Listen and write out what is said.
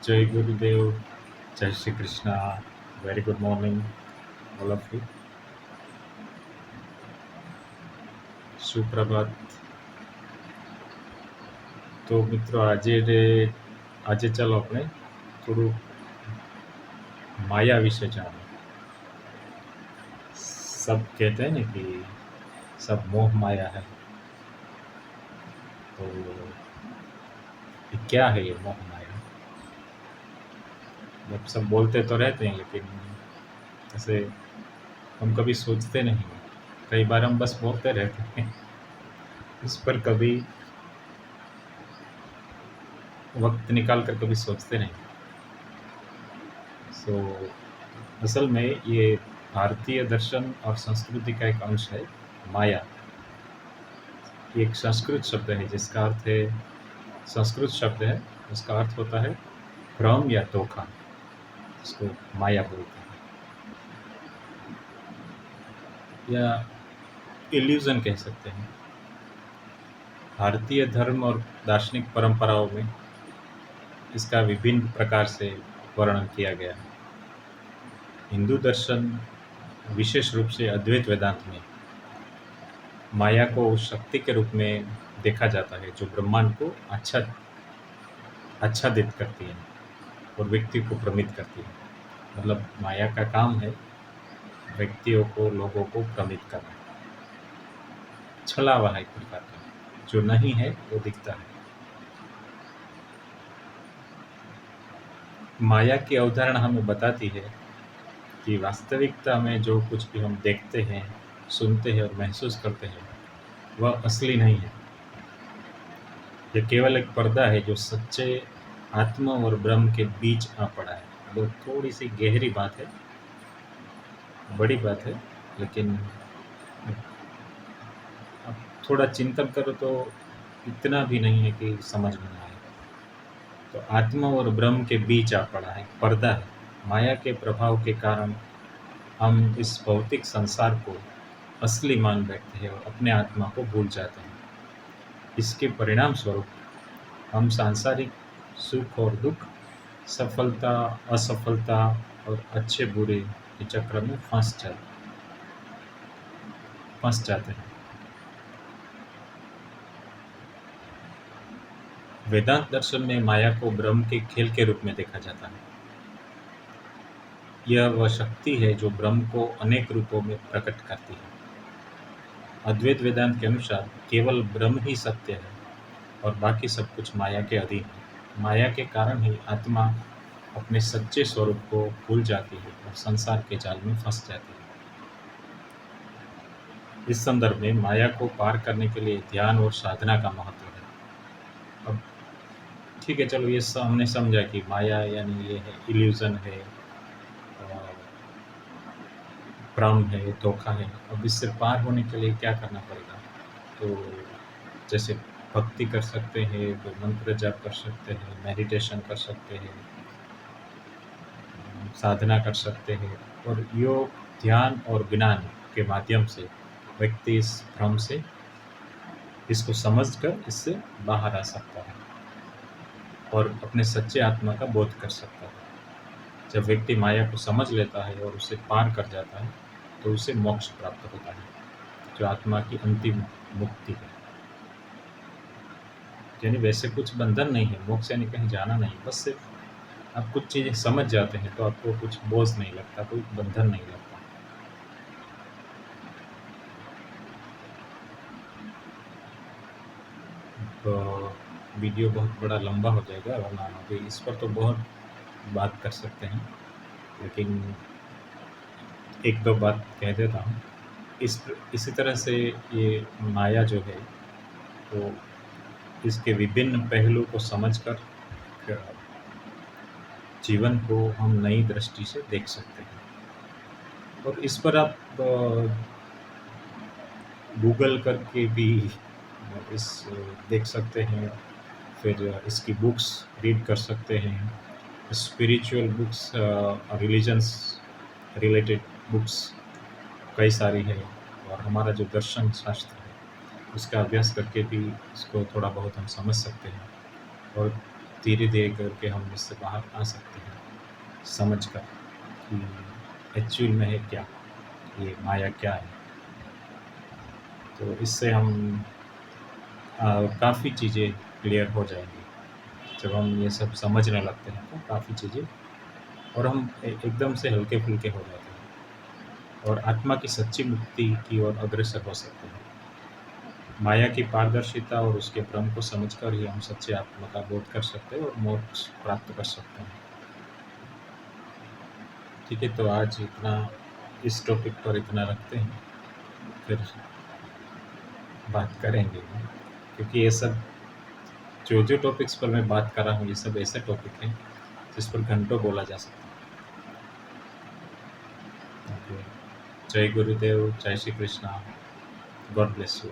जय गुरुदेव, जय Shri Krishna, very good morning all of you, સુપ્રભાત। તો મિત્રો આજે ચાલો આપણે થોડું माया विषे जाने। सब कहते हैं ना कि सब मोह माया है, तो ये क्या है ये मोह माया? जब सब बोलते तो रहते हैं, लेकिन ऐसे हम कभी सोचते नहीं। कई बार हम बस बोलते रहते हैं, इस पर कभी वक्त निकाल कर कभी सोचते नहीं। असल में ये भारतीय दर्शन और संस्कृति का एक अंश है। माया ये एक संस्कृत शब्द है, जिसका अर्थ है, संस्कृत शब्द है, उसका अर्थ होता है भ्रम या धोखा, इसको माया बोलते हैं, या इल्यूजन कह सकते हैं। भारतीय धर्म और दार्शनिक परंपराओं में इसका विभिन्न प्रकार से वर्णन किया गया है। हिंदू दर्शन, विशेष रूप से अद्वैत वेदांत में, माया को उस शक्ति के रूप में देखा जाता है जो ब्रह्मांड को आच्छादित करती है और व्यक्ति को भ्रमित करती है। मतलब माया का काम है व्यक्तियों को, लोगों को भ्रमित करना, छलावा है एक प्रकार का, जो नहीं है वो दिखता है। माया की अवधारणा हमें बताती है कि वास्तविकता में जो कुछ भी हम देखते हैं, सुनते हैं और महसूस करते हैं, वह असली नहीं है। यह केवल एक पर्दा है जो सच्चे आत्मा और ब्रह्म के बीच आ पड़ा है। वो थोड़ी सी गहरी बात है, बड़ी बात है, लेकिन अब थोड़ा चिंतन करो तो इतना भी नहीं है कि समझ में ना आए। तो आत्मा और ब्रह्म के बीच आ पड़ा है, पर्दा है। माया के प्रभाव के कारण हम इस भौतिक संसार को असली मान बैठते हैं और अपने आत्मा को भूल जाते हैं। इसके परिणाम स्वरूप हम सांसारिक सुख और दुख, सफलता, असफलता और अच्छे बुरे के चक्र में फंस जाते हैं। वेदांत दर्शन में माया को ब्रह्म के खेल के रूप में देखा जाता है। यह वह शक्ति है जो ब्रह्म को अनेक रूपों में प्रकट करती है। अद्वैत वेदांत के अनुसार केवल ब्रह्म ही सत्य है और बाकी सब कुछ माया के अधीन है। माया के कारण ही आत्मा अपने सच्चे स्वरूप को भूल जाती है और संसार के जाल में फंस जाती है। इस संदर्भ में माया को पार करने के लिए ध्यान और साधना का महत्व है। अब ठीक है, चलो ये हमने समझा कि माया यानी ये है, इल्यूजन है, भ्रम है, धोखा है। अब इससे पार होने के लिए क्या करना पड़ेगा? तो जैसे भक्ति कर सकते हैं, तो मंत्र जाप कर सकते हैं, मेडिटेशन कर सकते हैं, साधना कर सकते हैं, और योग, ध्यान और ज्ञान के माध्यम से व्यक्ति इस भ्रम से, इसको समझकर इससे बाहर आ सकता है और अपने सच्चे आत्मा का बोध कर सकता है। जब व्यक्ति माया को समझ लेता है और उसे पार कर जाता है, तो उसे मोक्ष प्राप्त होता है, जो आत्मा की अंतिम मुक्ति है। यानी वैसे कुछ बंधन नहीं है, मोक्ष यानी कहीं जाना नहीं, बस सिर्फ आप कुछ चीज़ें समझ जाते हैं तो आपको कुछ बोझ नहीं लगता, कोई बंधन नहीं लगता। तो वीडियो बहुत बड़ा लंबा हो जाएगा, वरना अभी इस पर तो बहुत बात कर सकते हैं, लेकिन एक दो बात कह देता हूँ। इसी तरह से ये माया जो है, तो इसके विभिन्न पहलू को समझकर जीवन को हम नई दृष्टि से देख सकते हैं। और इस पर आप गूगल करके भी इस देख सकते हैं, फिर इसकी बुक्स रीड कर सकते हैं, spiritual books, religions related books कई सारी है, और हमारा जो दर्शन शास्त्र है उसका अभ्यास करके भी इसको थोड़ा बहुत हम समझ सकते हैं। और धीरे धीरे करके हम इससे बाहर आ सकते हैं, समझ कर कि एक्चुअल में है क्या, ये माया क्या है। तो इससे हम काफ़ी चीज़ें क्लियर हो जाएंगी। जब हम ये सब समझने लगते हैं तो काफ़ी चीज़ें, और हम एकदम से हल्के फुल्के हो जाते हैं और आत्मा की सच्ची मुक्ति की ओर अग्रसर हो सकते हैं। माया की पारदर्शिता और उसके भ्रम को समझकर ही हम सच्चे आत्मा का बोध कर सकते हैं और मोक्ष प्राप्त कर सकते हैं। ठीक है, तो आज इतना इस टॉपिक पर इतना रखते हैं, फिर बात करेंगे, क्योंकि ये सब जो जो टॉपिक्स पर मैं बात कर रहा हूँ ये सब ऐसे टॉपिक हैं जिस पर घंटों बोला जा सकता है। ओके, जय गुरुदेव, जय Shri Krishna, God bless you.